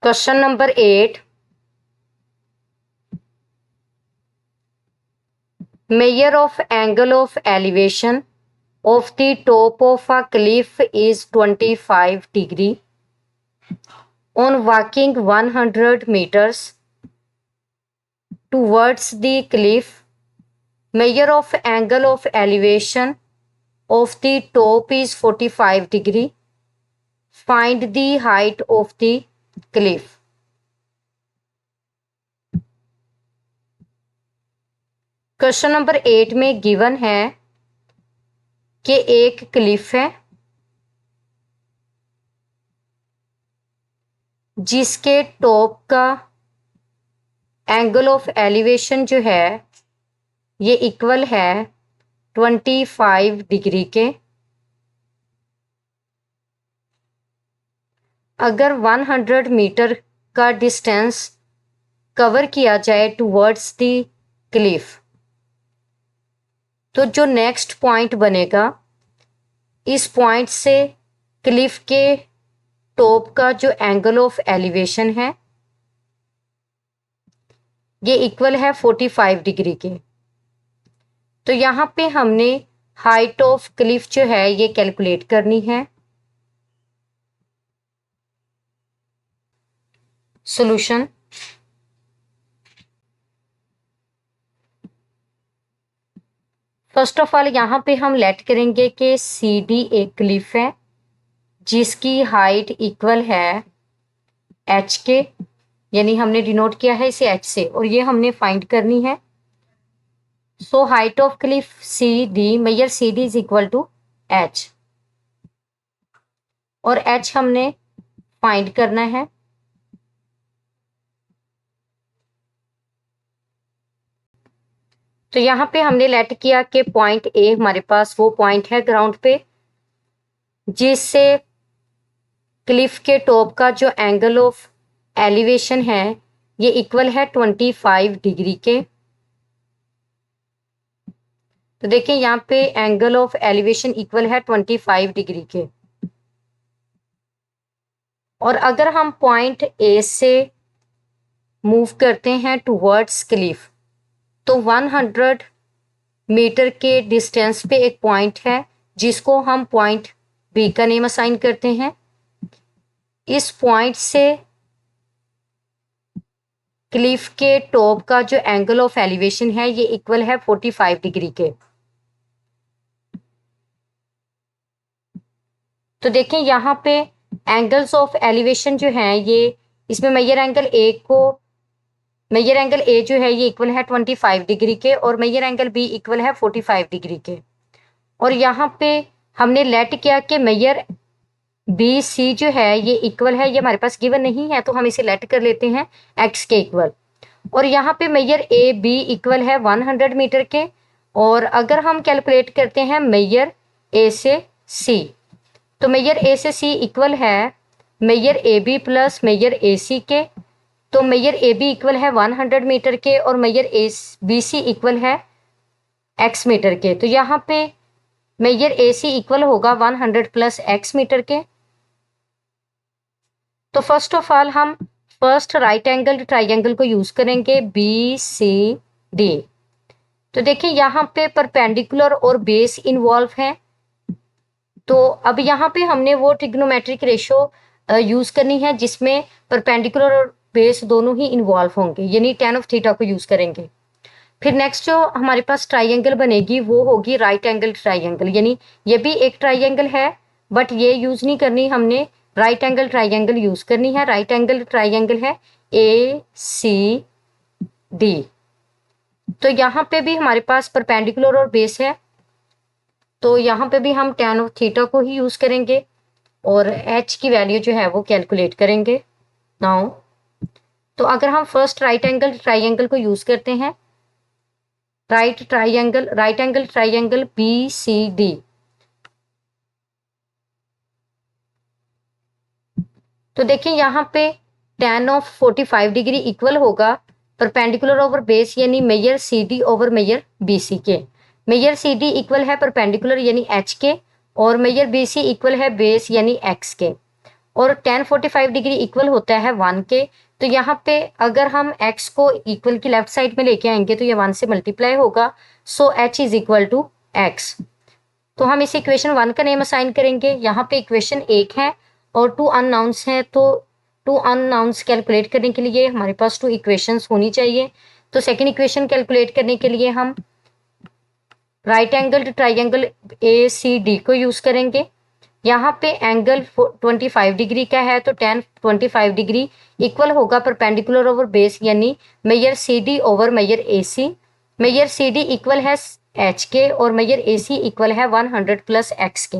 Question number 8, measure of angle of elevation of the top of a cliff is 25 degree on walking 100 meters towards the cliff. Measure of angle of elevation of the top is 45 degree. Find the height of the cliff. Question number 8 में given है कि एक Cliff है जिसके top का angle of elevation जो है ये इक्वल है 25 डिग्री के। अगर 100 मीटर का डिस्टेंस कवर किया जाए टुवर्ड्स द क्लिफ, तो जो नेक्स्ट पॉइंट बनेगा इस पॉइंट से क्लिफ के टॉप का जो एंगल ऑफ एलिवेशन है ये इक्वल है 45 डिग्री के। तो यहाँ पे हमने हाइट ऑफ क्लिफ जो है ये कैलकुलेट करनी है। सॉल्यूशन, फर्स्ट ऑफ ऑल यहाँ पे हम लेट करेंगे कि सी डी एक क्लिफ है जिसकी हाइट इक्वल है एच के, यानी हमने डिनोट किया है इसे एच से और ये हमने फाइंड करनी है। So height of cliff C D, measure C D is equal to H और एच हमने फाइंड करना है। तो यहाँ पे हमने लेट किया कि पॉइंट ए हमारे पास वो पॉइंट है ग्राउंड पे जिससे क्लिफ के टॉप का जो एंगल ऑफ एलिवेशन है ये इक्वल है 25 डिग्री के। तो देखिए यहाँ पे एंगल ऑफ एलिवेशन इक्वल है 25 डिग्री के और अगर हम पॉइंट ए से मूव करते हैं टुवर्ड्स क्लिफ तो 100 मीटर के डिस्टेंस पे एक पॉइंट है जिसको हम पॉइंट बी का नेम असाइन करते हैं। इस पॉइंट से क्लिफ के टॉप का जो एंगल ऑफ एलिवेशन है ये इक्वल है 45 डिग्री के। तो देखें यहाँ पे एंगल्स ऑफ एलिवेशन जो हैं ये इसमें मेजर एंगल ए जो है ये इक्वल है 25 डिग्री के और मेजर एंगल बी इक्वल है 45 डिग्री के। और यहाँ पे हमने लेट किया कि मेजर बी सी जो है ये इक्वल है, ये हमारे पास गिवन नहीं है तो हम इसे लेट कर लेते हैं एक्स के इक्वल। और यहाँ पे मेजर ए बी इक्वल है 100 मीटर के और अगर हम कैलकुलेट करते हैं मेजर ए से सी तो मेजर ए से सी इक्वल है major A B plus major A C के। तो मेजर ए बी इक्वल है 100 मीटर के और measure A B C equal है एक्स मीटर के। तो यहाँ पे मेजर ए सी इक्वल होगा 100 प्लस एक्स मीटर के। तो फर्स्ट ऑफ ऑल हम फर्स्ट राइट एंगल ट्राइंगल को यूज करेंगे बी सी डी। तो देखिए यहाँ पे परपेंडिकुलर और बेस इन्वॉल्व है तो अब यहाँ पे हमने वो ट्रिग्नोमेट्रिक रेशो यूज करनी है जिसमें परपेंडिकुलर और बेस दोनों ही इन्वॉल्व होंगे, यानी tan ऑफ थीटा को यूज करेंगे। फिर नेक्स्ट जो हमारे पास ट्राइंगल बनेगी वो होगी राइट एंगल ट्राइंगल, यानी ये भी एक ट्राइंगल है बट ये यूज नहीं करनी, हमने राइट एंगल ट्राइंगल यूज करनी है। राइट एंगल ट्राइंगल है ए सी डी। तो यहाँ पे भी हमारे पास परपेंडिकुलर और बेस है तो यहाँ पे भी हम tan ऑफ थीटा को ही यूज करेंगे और h की वैल्यू जो है वो कैलकुलेट करेंगे नाउ। तो अगर हम फर्स्ट राइट एंगल ट्राइंगल को यूज करते हैं, right angle triangle B C D, तो देखिए यहाँ पे tan ऑफ 45 डिग्री इक्वल होगा परपेंडिकुलर ओवर बेस यानी measure C D over measure B C के। मेजर सी डी इक्वल है परपेंडिकुलर यानी एच के और मेजर बी सी इक्वल है बेस यानी एक्स के। और tan 45 डिग्री इक्वल होता है 1 के। तो यहाँ पे अगर हम x को इक्वल की लेफ्ट साइड में लेके आएंगे तो ये 1 से मल्टीप्लाई होगा, so h is equal to x। तो हम इस इक्वेशन 1 का नेम असाइन करेंगे। यहाँ पे इक्वेशन 1 है और 2 अननाउंस हैं, तो 2 अननाउंस कैलकुलेट करने के लिए हमारे पास 2 इक्वेशंस होनी चाहिए। तो सेकंड इक्वेशन कैलकुलेट करने के लिए हम राइट एंगल ट्राइंगल ACD को यूज करेंगे। यहाँ पे एंगल 25 डिग्री का है, तो tan 25 डिग्री इक्वल होगा परपेंडिकुलर ओवर बेस, यानी measure CD over measure AC। Measure CD equal है h के और मेजर AC इक्वल है 100 प्लस x के।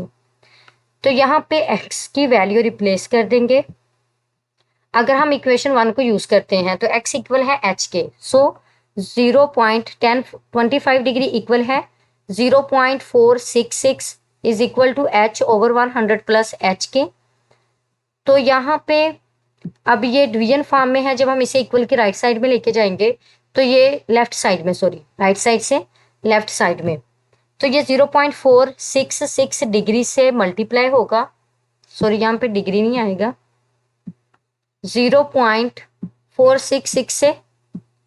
तो यहाँ पे x की वैल्यू रिप्लेस कर देंगे। अगर हम इक्वेशन 1 को यूज करते हैं तो x इक्वल है h के, सो 0.1025 डिग्री इक्वल है 0.466 is equal to h over 100 plus h के। तो यहाँ पे अब ये डिवीजन फॉर्म में है, जब हम इसे इक्वल की राइट साइड में लेके जाएंगे तो ये लेफ्ट साइड में, सॉरी राइट साइड से लेफ्ट साइड में, तो ये 0.466 डिग्री से मल्टीप्लाई होगा, सॉरी यहाँ पे डिग्री नहीं आएगा, 0.466 से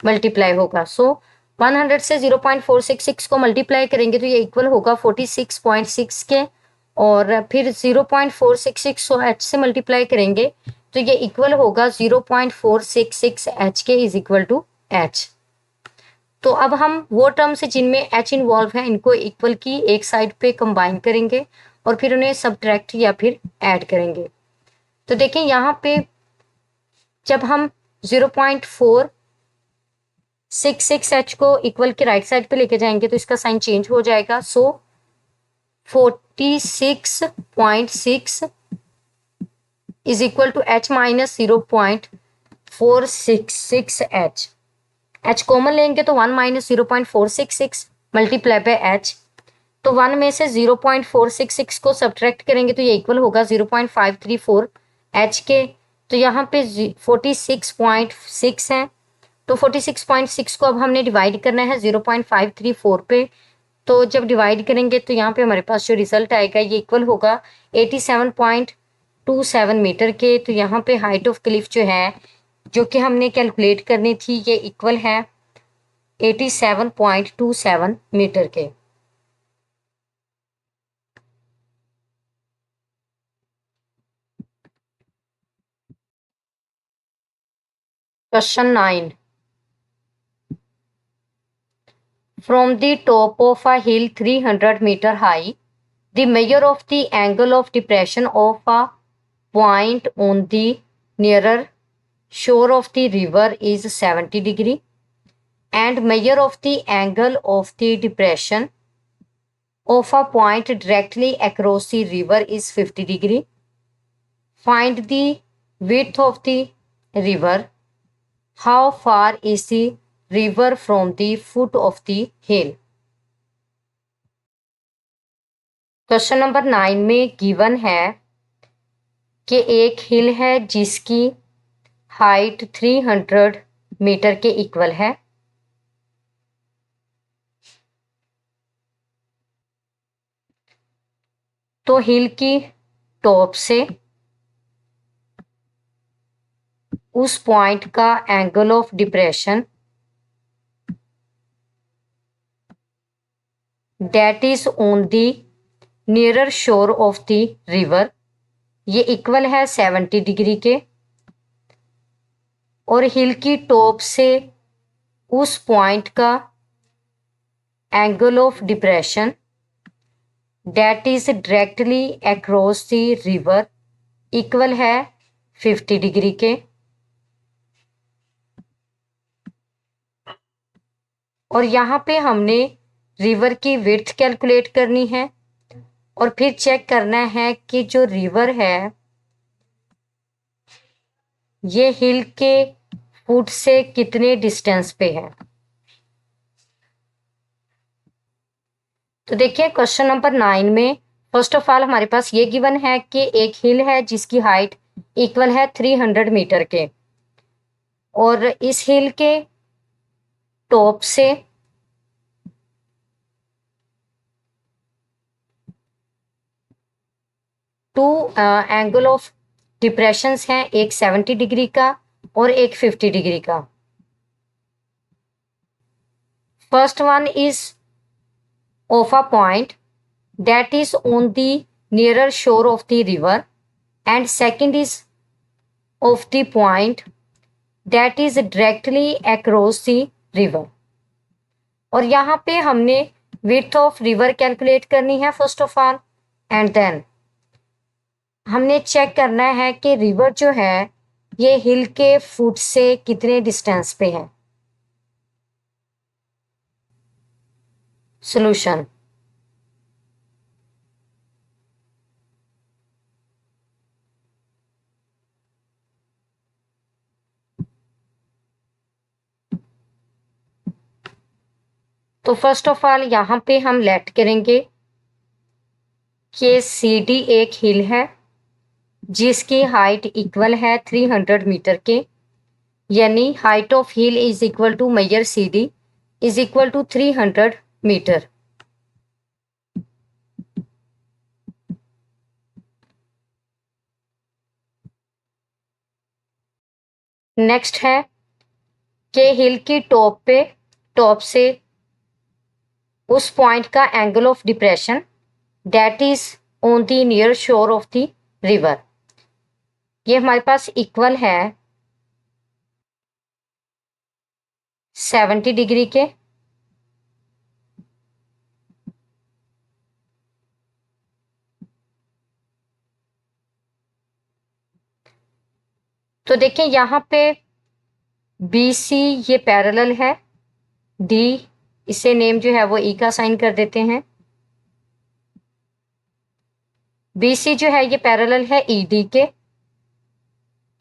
मल्टीप्लाई होगा। सो 100 से 0.466 को मल्टीप्लाई करेंगे तो ये इक्वल होगा 46.6 के, और फिर 0.466 को h से मल्टीप्लाई करेंगे तो ये इक्वल होगा 0.466 h के इज इक्वल टू h। तो अब हम वो टर्म्स जिनमें h इन्वॉल्व है इनको इक्वल की एक साइड पे कंबाइन करेंगे और फिर उन्हें सब्ट्रैक्ट या फिर ऐड करेंगे। तो देखें यहाँ पे जब हम 0.466h को इक्वल के राइट साइड पे लेके जाएंगे तो इसका साइन चेंज हो जाएगा, so 46.6 is equal to h minus 0.466h। h common लेंगे तो 1 माइनस 0.466 मल्टीप्लाई बाय h, तो 1 में से 0.466 को सब्ट्रैक्ट करेंगे तो ये इक्वल होगा 0.534 h के। तो यहाँ पे 46.6 है, तो 46.6 को अब हमने डिवाइड करना है 0.534 पे। तो जब डिवाइड करेंगे तो यहाँ पे हमारे पास जो रिजल्ट आएगा ये इक्वल होगा 87.27 मीटर के। तो यहाँ पे हाइट ऑफ क्लिफ जो है जो कि हमने कैलकुलेट करनी थी ये इक्वल है 87.27 मीटर के। Question 9, from the top of a hill 300 meter high, the measure of the angle of depression of a point on the nearer shore of the river is 70 degree and measure of the angle of the depression of a point directly across the river is 50 degree. Find the width of the river. How far is the river from the foot of the hill? Question number 9 में given है कि एक हिल है जिसकी height 300 metre के equal है। तो हिल की टॉप से उस पॉइंट का angle of depression that is on the nearer shore of the river, ये इक्वल है 70 डिग्री के, और हिल की टॉप से उस पॉइंट का angle of depression that is directly across the river equal है 50 डिग्री के। और यहाँ पे हमने रिवर की विड्थ कैलकुलेट करनी है और फिर चेक करना है कि जो रिवर है ये हिल के फुट से कितने डिस्टेंस पे है। तो देखिए क्वेश्चन नंबर 9 में फर्स्ट ऑफ ऑल हमारे पास ये गिवन है कि एक हिल है जिसकी हाइट इक्वल है 300 मीटर के, और इस हिल के टॉप से टू एंगल ऑफ डिप्रेशंस हैं, एक 70 डिग्री का और एक 50 डिग्री का। First one is of a point that is on the nearer shore of the river and second is of the point that is directly across the river. और यहाँ पे हमने विड्थ ऑफ रिवर कैलकुलेट करनी है first of all, and then हमने check करना है कि रिवर जो है ये हिल के फुट से कितने डिस्टेंस पे है। सॉल्यूशन, तो फर्स्ट ऑफ ऑल यहाँ पे हम लेट करेंगे कि सी डी एक हिल है जिसकी हाइट इक्वल है 300 मीटर के, यानी height of hill is equal to measure C D is equal to 300 metre. Next है कि हिल की टॉप से उस पॉइंट का angle of depression that is on the near shore of the river, ये हमारे पास इक्वल है 70 डिग्री के। तो देखिए यहाँ पे बी सी ये पैरेलल है, डी इसे नेम जो है वो ई का साइन कर देते हैं। बी सी जो है ये पैरेलल है ई डी के।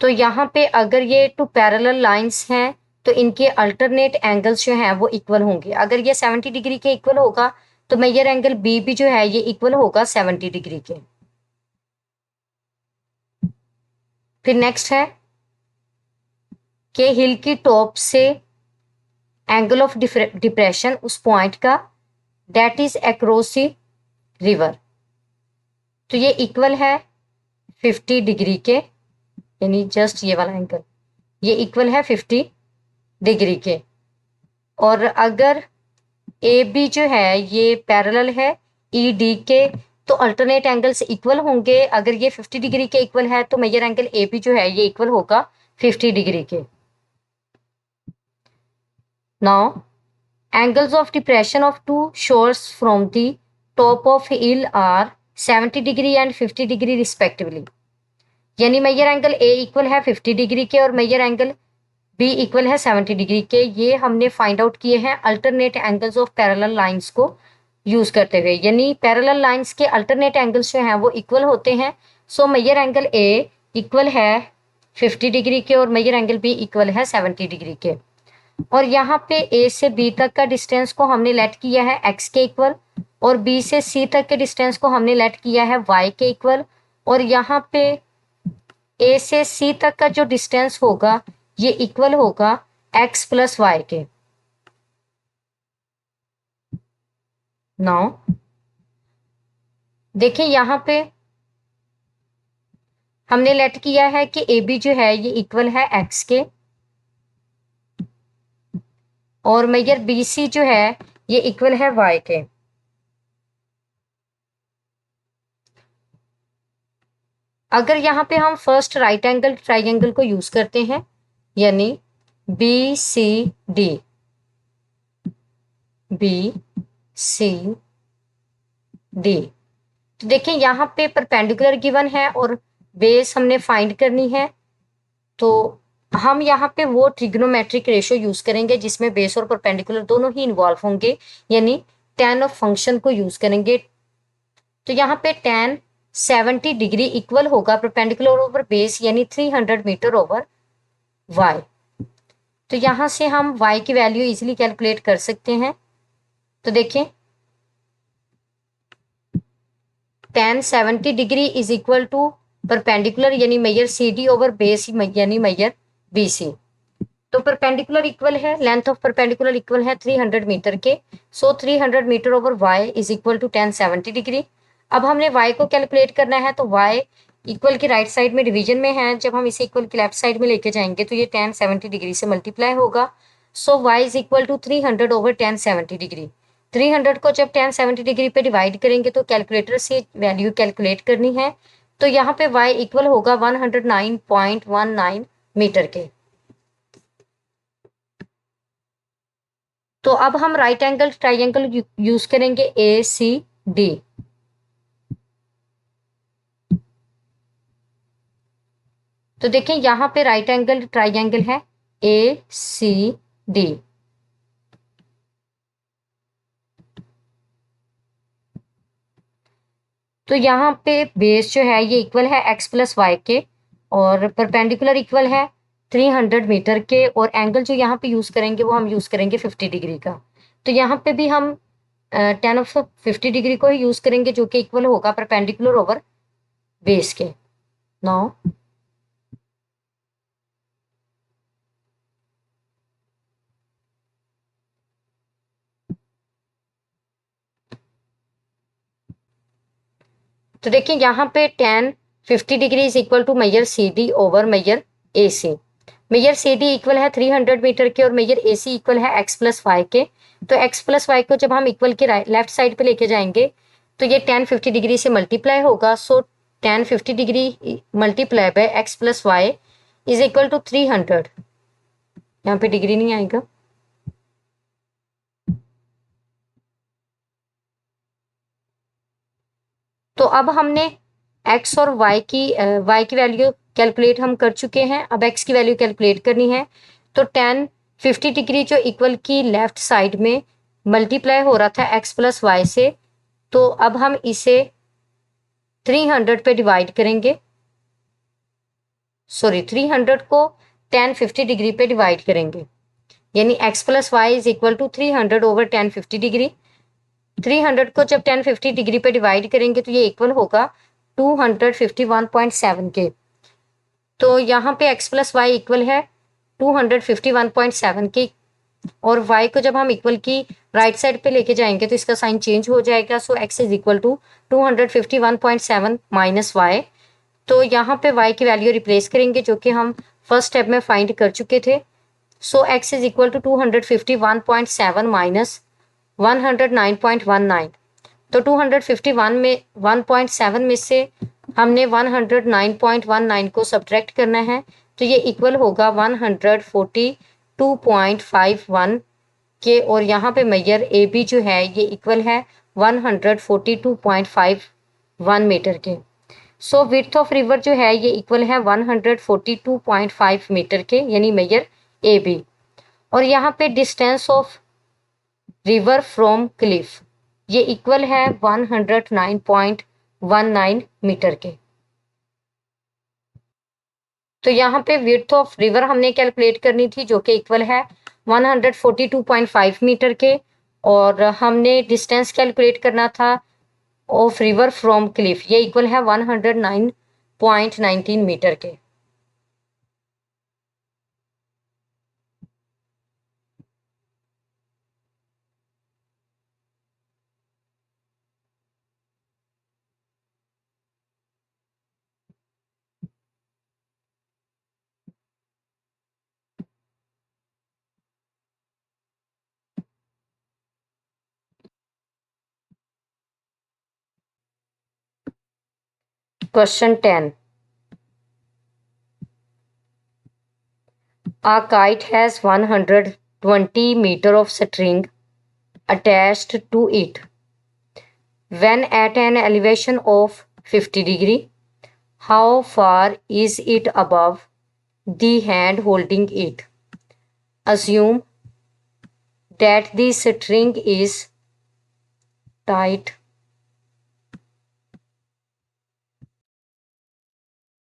तो यहाँ पे अगर ये टू पैरेलल लाइंस हैं तो इनके अल्टरनेट एंगल्स जो हैं वो इक्वल होंगे। अगर ये 70 डिग्री के इक्वल होगा तो मेजर एंगल बी भी जो है ये इक्वल होगा 70 डिग्री के। फिर नेक्स्ट है कि हिल की टॉप से एंगल ऑफ डिप्रेशन उस पॉइंट का that is across the river, तो ये इक्वल है 50 डिग्री के, यानी जस्ट ये वाला एंगल ये इक्वल है 50 डिग्री के। और अगर ए बी जो है ये पैरेलल है ई डी के तो अल्टरनेट एंगल्स इक्वल होंगे। अगर ये 50 डिग्री के इक्वल है तो मेजर एंगल ए बी जो है ये इक्वल होगा 50 डिग्री के। Now, angles of depression of two shores from the top of hill are 70 degree and 50 degree respectively. यानी मेजर एंगल A इक्वल है 50 डिग्री के और मेजर एंगल B इक्वल है 70 डिग्री के। ये हमने फाइंड आउट किए हैं alternate angles of parallel lines को यूज करते हुए, यानी पैरेलल लाइंस के अल्टरनेट एंगल्स जो हैं वो इक्वल होते हैं। So measure angle A equal है 50 डिग्री के और मेजर एंगल B इक्वल है 70 डिग्री के। और यहाँ पे A से B तक का डिस्टेंस को हमने लेट किया है x के इक्वल और B से C तक के डिस्टेंस को हमने लेट किया है y के इक्वल। और यहाँ पे A से C तक का जो डिस्टेंस होगा ये इक्वल होगा x प्लस वाई के। नाउ देखिए यहाँ पे हमने लेट किया है कि AB जो है ये इक्वल है x के और मेजर BC जो है ये इक्वल है y के। अगर यहाँ पे हम फर्स्ट राइट एंगल ट्राइंगल को यूज करते हैं, यानी BCD, BCD, तो देखिए यहाँ पे परपेंडिकुलर गिवन है और बेस हमने फाइंड करनी है। तो हम यहाँ पे वो ट्रिग्नोमेट्रिक रेशियो यूज करेंगे जिसमें बेस और परपेंडिकुलर दोनों ही इन्वॉल्व होंगे, यानी tan ऑफ फंक्शन को यूज करेंगे। तो यहाँ पे tan 70 डिग्री इक्वल होगा परपेंडिकुलर ओवर बेस यानी 300 मीटर ओवर y। तो यहाँ से हम y की वैल्यू इजीली कैलकुलेट कर सकते हैं। तो देखें tan 70 degree is equal to perpendicular यानी मेजर CD ओवर बेस यानी मेजर BC। तो परपेंडिकुलर इक्वल है, लेंथ ऑफ परपेंडिकुलर इक्वल है 300 मीटर के। So 300 metre over y is equal to tan 70 degree. अब हमने y को कैलकुलेट करना है, तो y इक्वल की राइट साइड में डिवीजन में है, जब हम इसे इक्वल की लेफ्ट साइड में लेके जाएंगे तो ये tan 70 डिग्री से मल्टीप्लाई होगा। So y is equal to 300 over tan 70 degree. 300 को जब tan 70 डिग्री पे डिवाइड करेंगे तो कैलकुलेटर से वैल्यू कैलकुलेट करनी है। तो यहाँ पे y इक्वल होगा 109.19 मीटर के। तो अब हम राइट एंगल ट्राइंगल यूज करेंगे ACD। तो देखें यहाँ पे राइट एंगल ट्राइंगल है ACD। तो यहाँ पे बेस जो है ये इक्वल है x प्लस वाई के, और परपेंडिकुलर इक्वल है 300 मीटर के, और एंगल जो यहाँ पे यूज करेंगे वो हम यूज करेंगे 50 डिग्री का। तो यहाँ पे भी हम tan ऑफ 50 डिग्री को ही यूज करेंगे, जो कि इक्वल होगा परपेंडिकुलर ओवर बेस के। नाउ तो देखिए यहाँ पे tan 50 degree is equal to measure CD over measure AC। Measure CD equal है 300 मीटर के, और मेजर AC इक्वल है x प्लस वाई के। तो x प्लस वाई को जब हम इक्वल के लेफ्ट साइड पे लेके जाएंगे तो ये tan 50 डिग्री से मल्टीप्लाई होगा। So tan 50 degree multiply by x plus y is equal to 300। यहाँ पे डिग्री नहीं आएगा। तो अब हमने x और y की वैल्यू कैलकुलेट हम कर चुके हैं। अब x की वैल्यू कैलकुलेट करनी है। तो tan 50 डिग्री जो इक्वल की लेफ्ट साइड में मल्टीप्लाई हो रहा था x प्लस वाई से, तो अब हम इसे 300 पे डिवाइड करेंगे। सॉरी, 300 को tan 50 डिग्री पे डिवाइड करेंगे, यानी x plus y is equal to 300 over tan 50 degree. 300 को जब tan 50 डिग्री पे डिवाइड करेंगे तो ये इक्वल होगा 251.7 के। तो यहाँ पे x प्लस वाई इक्वल है 251.7 के, और y को जब हम इक्वल की राइट साइड पे लेके जाएंगे तो इसका साइन चेंज हो जाएगा। So x is equal to 251.7 minus y। तो यहाँ पे y की वैल्यू रिप्लेस करेंगे, जो कि हम फर्स्ट स्टेप में फाइंड कर चुके थे। So x is equal to 251.7 minus 109.19। तो 251 में 1.7 में से हमने 109.19 को सब्ट्रैक्ट करना है, तो ये इक्वल होगा 142.51 के, और यहाँ पे मेजर AB जो है ये इक्वल है 142.51 मीटर के। सो विड्थ ऑफ रिवर जो है ये इक्वल है 142.5 मीटर के, यानी मेजर AB। और यहाँ पे distance of river from Cliff ये इक्वल है 109.19 मीटर के। तो यहाँ पे विड्थ ऑफ रिवर हमने कैलकुलेट करनी थी, जो कि इक्वल है 142.5 मीटर के, और हमने डिस्टेंस कैलकुलेट करना था ऑफ रिवर फ्रॉम क्लिफ, ये इक्वल है 109.19 मीटर के। Question 10। A kite has 120 meter of string attached to it. When at an elevation of 50 degree, how far is it above the hand holding it? Assume that the string is tight.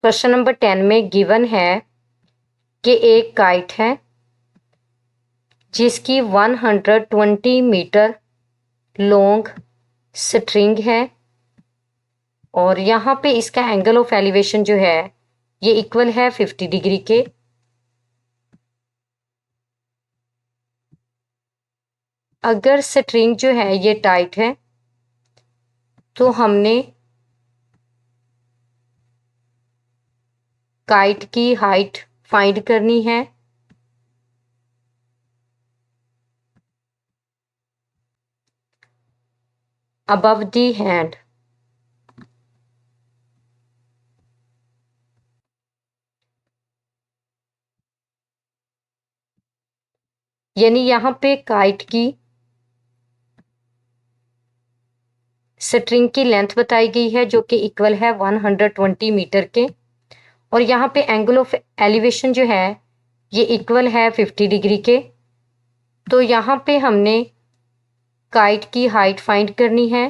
Question number 10 में given है कि एक kite है जिसकी 120 metre long string है, और यहाँ पे इसका एंगल ऑफ एलिवेशन जो है ये इक्वल है 50 डिग्री के। अगर स्ट्रिंग जो है ये टाइट है तो हमने काइट की हाइट फाइंड करनी है। अबव दी हैंड, यानी यहाँ पे काइट की स्ट्रिंग की लेंथ बताई गई है जो कि इक्वल है 120 मीटर के, और यहाँ पे एंगल ऑफ एलिवेशन जो है ये इक्वल है 50 डिग्री के। तो यहाँ पे हमने काइट की हाइट फाइंड करनी है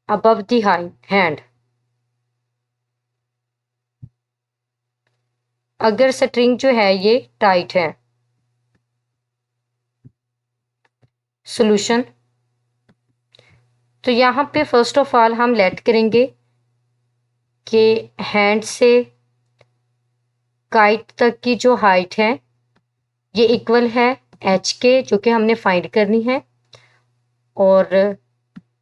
अबव दी हैंड। अगर स्ट्रिंग जो है ये टाइट है, सॉल्यूशन। तो यहाँ पे फर्स्ट ऑफ ऑल हम लेट करेंगे कि हैंड से काइट तक की जो हाइट है ये इक्वल है एच के, जो कि हमने फाइंड करनी है, और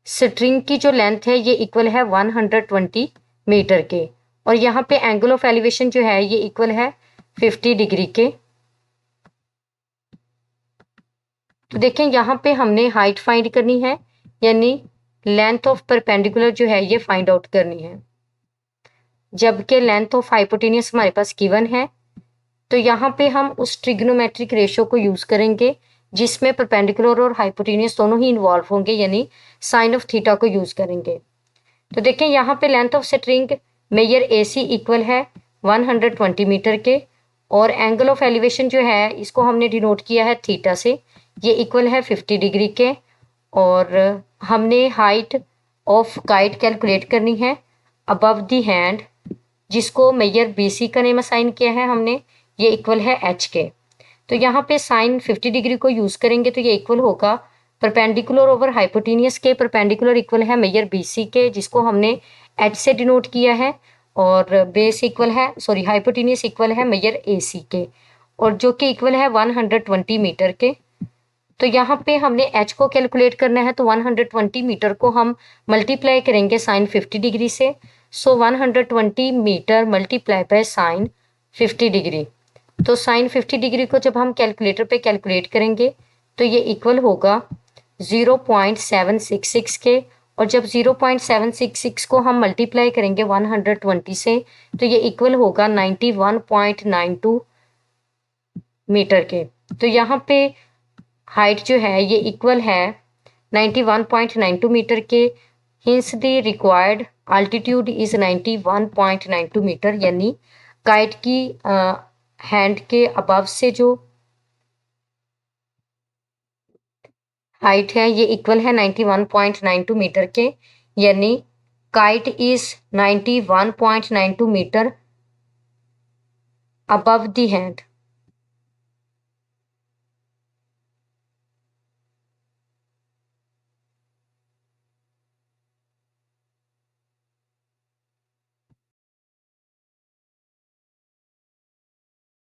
स्ट्रिंग की जो लेंथ है ये इक्वल है 120 मीटर के, और यहाँ पे एंगल ऑफ एलिवेशन जो है ये इक्वल है 50 डिग्री के। तो देखें यहाँ पे हमने हाइट फाइंड करनी है, यानी लेंथ ऑफ परपेंडिकुलर जो है ये फाइंड आउट करनी है, जबकि लेंथ ऑफ हाइपोटेनियस हमारे पास गिवन है। तो यहाँ पे हम उस ट्रिग्नोमेट्रिक रेशियो को यूज करेंगे जिसमें परपेंडिकुलर और हाइपोटेनियस दोनों ही इन्वॉल्व होंगे, यानी साइन ऑफ थीटा को यूज करेंगे। तो देखें यहाँ पे length of string measure AC equal है 120 मीटर के, और एंगल ऑफ एलिवेशन जो है इसको हमने डिनोट किया है थीटा से, ये इक्वल है 50 डिग्री के, और हमने हाइट ऑफ काइट कैलकुलेट करनी है अबव दी हैंड, जिसको मेजर BC का नेम असाइन किया है हमने, ये इक्वल है H के। तो यहाँ पे साइन 50 डिग्री को यूज करेंगे तो ये इक्वल होगा परपेंडिकुलर ओवर हाइपोटेनियस के, परपेंडिकुलर इक्वल है मेजर BC के जिसको हमने H से डिनोट किया है, और बेस इक्वल है हाइपोटेनियस इक्वल है मेजर AC के, और जो कि इक्वल है 120 मीटर के। तो यहाँ पे हमने H को कैलकुलेट करना है, तो 120 मीटर को हम मल्टीप्लाई करेंगे साइन 50 डिग्री से। So 120 metre multiply by sine 50 degree. तो साइन 50 डिग्री को जब हम कैलकुलेटर पे कैलकुलेट करेंगे तो ये इक्वल होगा 0.766 के, और जब 0.766 को हम मल्टीप्लाई करेंगे 120 से तो ये इक्वल होगा 91.92 मीटर के। तो यहाँ पे हाइट जो है ये इक्वल है 91.92 मीटर के, hence the required altitude is 91.92 metre, यानी काइट की हैंड के अबव से जो हाइट है ये इक्वल है 91.92 मीटर के, यानी kite is 91.92 metre above the hand.